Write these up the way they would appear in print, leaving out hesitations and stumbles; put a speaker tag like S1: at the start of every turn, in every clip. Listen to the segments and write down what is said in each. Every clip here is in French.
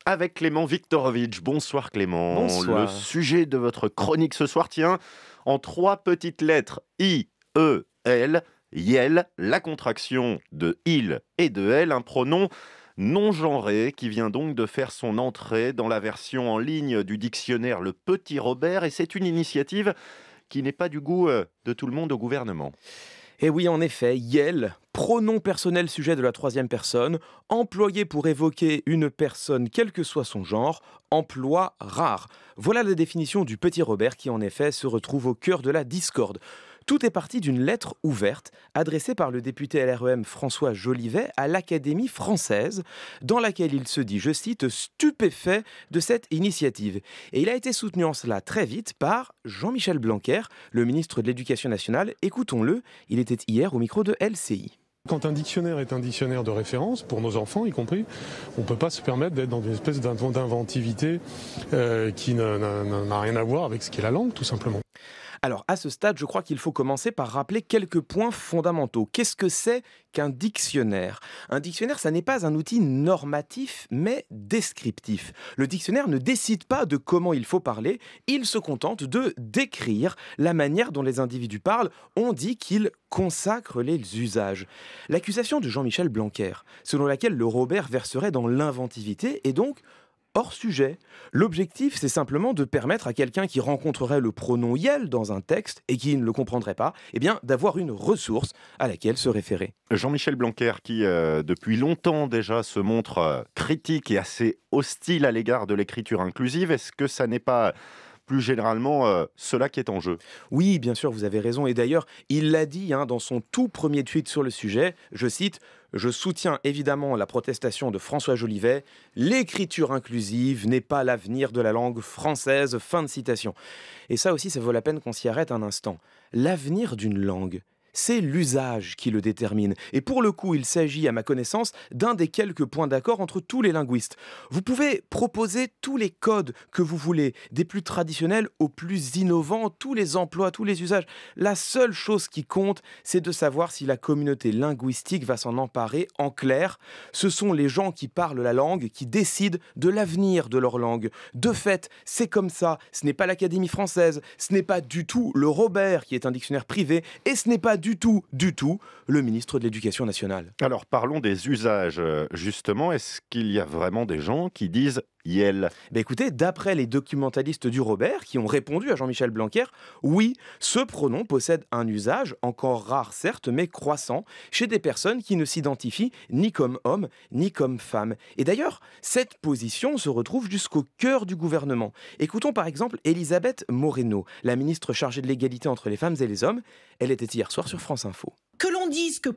S1: avec Clément Viktorovitch. Bonsoir Clément. Le
S2: Bonsoir.
S1: sujet de votre chronique ce soir tient en 3 petites lettres I-E-L, Yel, la contraction de il et de elle, un pronom non genré qui vient donc de faire son entrée dans la version en ligne du dictionnaire Le Petit Robert, et c'est une initiative qui n'est pas du goût de tout le monde au gouvernement.
S2: Et oui, en effet, Yel, pronom personnel sujet de la troisième personne, employé pour évoquer une personne quel que soit son genre, emploi rare. Voilà la définition du Petit Robert qui en effet se retrouve au cœur de la discorde. Tout est parti d'une lettre ouverte adressée par le député LREM François Jolivet à l'Académie française, dans laquelle il se dit, je cite, stupéfait de cette initiative. Et il a été soutenu en cela très vite par Jean-Michel Blanquer, le ministre de l'Éducation nationale. Écoutons-le, il était hier au micro de LCI.
S3: Quand un dictionnaire est un dictionnaire de référence, pour nos enfants y compris, on ne peut pas se permettre d'être dans une espèce d'inventivité qui n'a rien à voir avec ce qu'est la langue, tout simplement.
S2: Alors, à ce stade, je crois qu'il faut commencer par rappeler quelques points fondamentaux. Qu'est-ce que c'est qu'un dictionnaire ? Un dictionnaire, ça n'est pas un outil normatif, mais descriptif. Le dictionnaire ne décide pas de comment il faut parler, il se contente de décrire la manière dont les individus parlent. On dit qu'il consacre les usages. L'accusation de Jean-Michel Blanquer, selon laquelle le Robert verserait dans l'inventivité, est donc hors sujet. L'objectif, c'est simplement de permettre à quelqu'un qui rencontrerait le pronom Yel dans un texte et qui ne le comprendrait pas, eh bien, d'avoir une ressource à laquelle se référer.
S1: Jean-Michel Blanquer, qui depuis longtemps déjà se montre critique et assez hostile à l'égard de l'écriture inclusive, est-ce que ça n'est pas plus généralement cela qui est en jeu ?
S2: Oui, bien sûr, vous avez raison. Et d'ailleurs, il l'a dit dans son tout premier tweet sur le sujet, je cite, je soutiens évidemment la protestation de François Jolivet. L'écriture inclusive n'est pas l'avenir de la langue française. Fin de citation. Et ça aussi, ça vaut la peine qu'on s'y arrête un instant. L'avenir d'une langue, c'est l'usage qui le détermine. Et pour le coup, il s'agit, à ma connaissance, d'un des quelques points d'accord entre tous les linguistes. Vous pouvez proposer tous les codes que vous voulez, des plus traditionnels aux plus innovants, tous les emplois, tous les usages. La seule chose qui compte, c'est de savoir si la communauté linguistique va s'en emparer. En clair, ce sont les gens qui parlent la langue qui décident de l'avenir de leur langue. De fait, c'est comme ça. Ce n'est pas l'Académie française, ce n'est pas du tout le Robert, qui est un dictionnaire privé, et ce n'est pas du tout, le ministre de l'Éducation nationale.
S1: Alors parlons des usages, justement. Est-ce qu'il y a vraiment des gens qui disent Yel ?
S2: Écoutez, d'après les documentalistes du Robert qui ont répondu à Jean-Michel Blanquer, oui, ce pronom possède un usage, encore rare certes, mais croissant, chez des personnes qui ne s'identifient ni comme homme ni comme femme. Et d'ailleurs, cette position se retrouve jusqu'au cœur du gouvernement. Écoutons par exemple Elisabeth Moreno, la ministre chargée de l'égalité entre les femmes et les hommes. Elle était hier soir sur France Info.
S4: Que l'on dise que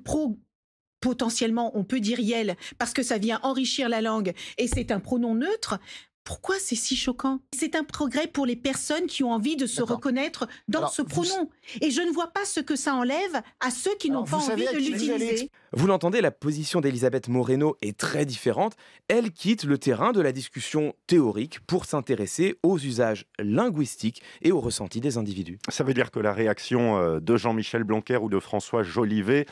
S4: potentiellement on peut dire Yel parce que ça vient enrichir la langue et c'est un pronom neutre, pourquoi c'est si choquant ? C'est un progrès pour les personnes qui ont envie de se reconnaître dans ce pronom. Et je ne vois pas ce que ça enlève à ceux qui n'ont pas envie de l'utiliser.
S2: Vous l'entendez, la position d'Elisabeth Moreno est très différente. Elle quitte le terrain de la discussion théorique pour s'intéresser aux usages linguistiques et aux ressentis des individus.
S1: Ça veut dire que la réaction de Jean-Michel Blanquer ou de François Jolivet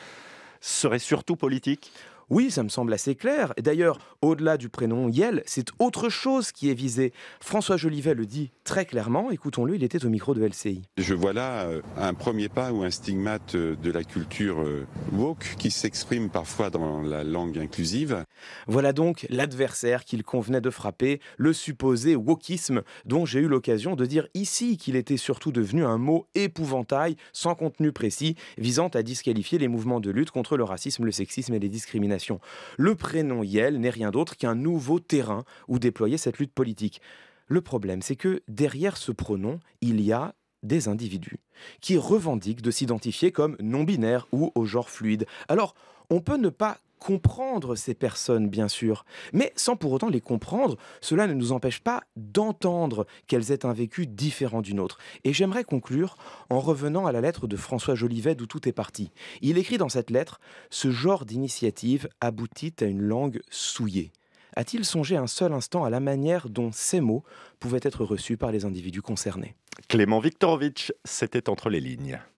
S1: serait surtout politique ?
S2: Oui, ça me semble assez clair. Et d'ailleurs, au-delà du prénom Yel, c'est autre chose qui est visé. François Jolivet le dit très clairement. Écoutons-le, il était au micro de LCI.
S5: Je vois là un premier pas ou un stigmate de la culture woke qui s'exprime parfois dans la langue inclusive.
S2: Voilà donc l'adversaire qu'il convenait de frapper, le supposé wokisme, dont j'ai eu l'occasion de dire ici qu'il était surtout devenu un mot épouvantail, sans contenu précis, visant à disqualifier les mouvements de lutte contre le racisme, le sexisme et les discriminations. Le prénom Yel n'est rien d'autre qu'un nouveau terrain où déployer cette lutte politique. Le problème, c'est que derrière ce pronom, il y a des individus qui revendiquent de s'identifier comme non-binaires ou au genre fluide. Alors, on peut ne pas comprendre ces personnes, bien sûr, mais sans pour autant les comprendre, cela ne nous empêche pas d'entendre qu'elles aient un vécu différent du nôtre. Et j'aimerais conclure en revenant à la lettre de François Jolivet d'où tout est parti. Il écrit dans cette lettre « Ce genre d'initiative aboutit à une langue souillée ». A-t-il songé un seul instant à la manière dont ces mots pouvaient être reçus par les individus concernés ?
S1: Clément Viktorovitch, c'était entre les lignes.